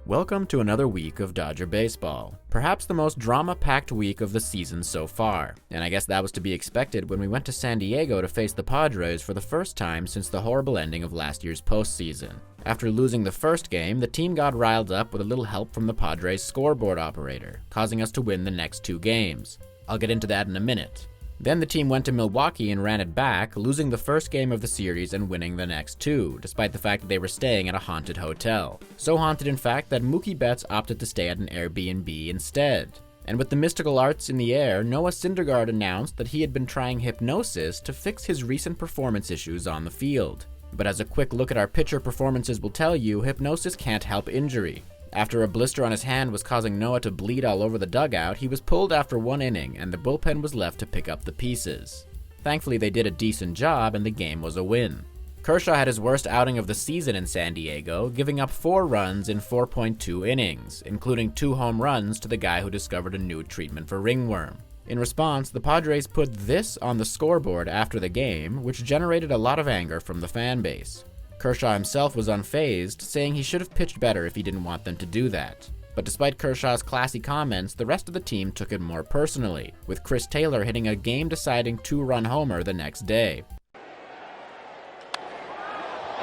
Welcome to another week of Dodger baseball. Perhaps the most drama-packed week of the season so far. And I guess that was to be expected when we went to San Diego to face the Padres for the first time since the horrible ending of last year's postseason. After losing the first game, the team got riled up with a little help from the Padres scoreboard operator, causing us to win the next two games. I'll get into that in a minute. Then the team went to Milwaukee and ran it back, losing the first game of the series and winning the next two, despite the fact that they were staying at a haunted hotel. So haunted, in fact, that Mookie Betts opted to stay at an Airbnb instead. And with the mystical arts in the air, Noah Syndergaard announced that he had been trying hypnosis to fix his recent performance issues on the field. But as a quick look at our pitcher performances will tell you, hypnosis can't help injury. After a blister on his hand was causing Noah to bleed all over the dugout, he was pulled after one inning and the bullpen was left to pick up the pieces. Thankfully, they did a decent job and the game was a win. Kershaw had his worst outing of the season in San Diego, giving up 4 runs in 4.2 innings, including 2 home runs to the guy who discovered a new treatment for ringworm. In response, the Padres put this on the scoreboard after the game, which generated a lot of anger from the fan base. Kershaw himself was unfazed, saying he should have pitched better if he didn't want them to do that. But despite Kershaw's classy comments, the rest of the team took it more personally, with Chris Taylor hitting a game-deciding 2-run homer the next day.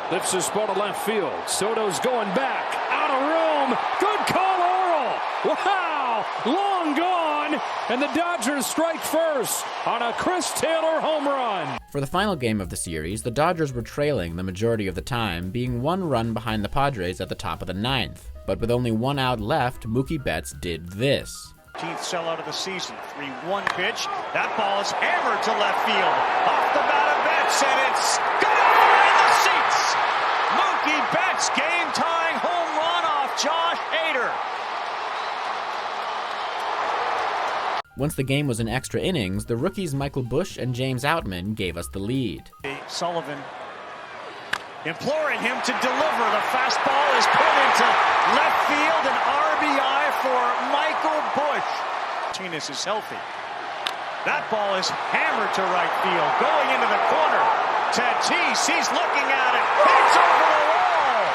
Lifts his ball to left field. Soto's going back. Out of room. Good call, Oral. Wow! Long gone. And the Dodgers strike first on a Chris Taylor home run. For the final game of the series, the Dodgers were trailing the majority of the time, being 1 run behind the Padres at the top of the 9th. But with only 1 out left, Mookie Betts did this. 10th sellout of the season. 3-1 pitch. That ball is hammered to left field. Off the bat of Betts, and it's gone in the seats. Mookie Betts game-tying home run off Josh Hader. Once the game was in extra innings, the rookies Michael Busch and James Outman gave us the lead. Sullivan imploring him to deliver. The fastball is put into left field, an RBI for Michael Busch. Martinez is healthy. That ball is hammered to right field, going into the corner. Tatis, he's looking at it. It's over the wall.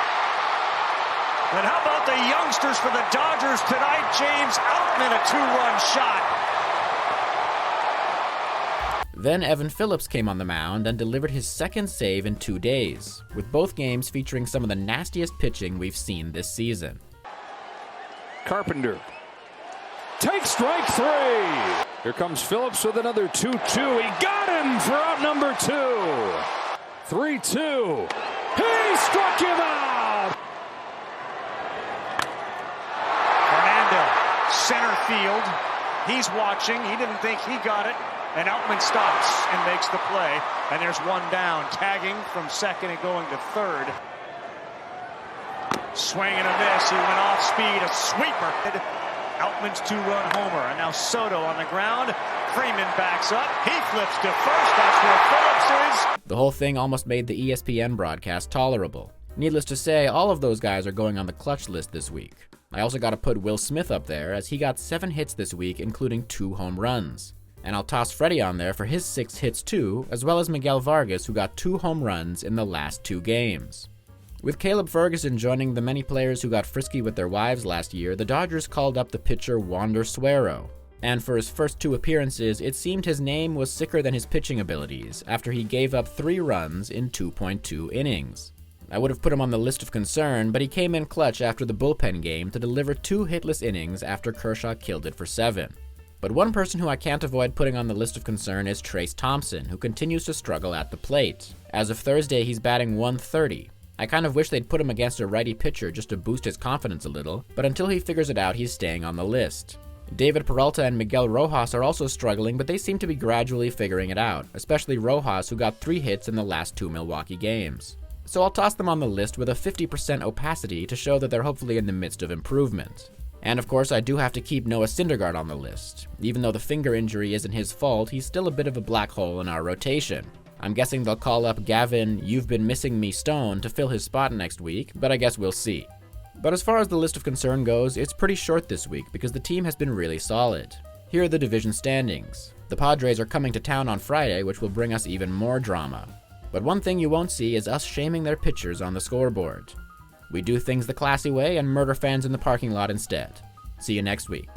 And how about the youngsters for the Dodgers tonight? James Outman, a 2-run shot. Then Evan Phillips came on the mound and delivered his second save in 2 days, with both games featuring some of the nastiest pitching we've seen this season. Carpenter takes strike 3. Here comes Phillips with another 2-2. He got him for out number 2. 3-2. He struck him out. Fernando, center field. He's watching. He didn't think he got it. And Outman stops and makes the play. And there's 1 down. Tagging from second and going to third. Swing and a miss. He went off speed. A sweeper. Outman's 2-run homer. And now Soto on the ground. Freeman backs up. He flips to first. That's where Phillips is. The whole thing almost made the ESPN broadcast tolerable. Needless to say, all of those guys are going on the clutch list this week. I also got to put Will Smith up there, as he got 7 hits this week, including 2 home runs. And I'll toss Freddie on there for his 6 hits too, as well as Miguel Vargas, who got 2 home runs in the last 2 games. With Caleb Ferguson joining the many players who got frisky with their wives last year, the Dodgers called up the pitcher Wander Suero. And for his first 2 appearances, it seemed his name was sicker than his pitching abilities, after he gave up 3 runs in 2.2 innings. I would have put him on the list of concern, but he came in clutch after the bullpen game to deliver 2 hitless innings after Kershaw killed it for 7. But one person who I can't avoid putting on the list of concern is Trayce Thompson, who continues to struggle at the plate. As of Thursday, he's batting .130. I kind of wish they'd put him against a righty pitcher just to boost his confidence a little, but until he figures it out, he's staying on the list. David Peralta and Miguel Rojas are also struggling, but they seem to be gradually figuring it out, especially Rojas, who got 3 hits in the last 2 Milwaukee games. So I'll toss them on the list with a 50% opacity to show that they're hopefully in the midst of improvement. And of course, I do have to keep Noah Syndergaard on the list. Even though the finger injury isn't his fault, he's still a bit of a black hole in our rotation. I'm guessing they'll call up Gavin "You've Been Missing Me" Stone to fill his spot next week, but I guess we'll see. But as far as the list of concern goes, it's pretty short this week because the team has been really solid. Here are the division standings. The Padres are coming to town on Friday, which will bring us even more drama. But one thing you won't see is us shaming their pitchers on the scoreboard. We do things the classy way and murder fans in the parking lot instead. See you next week.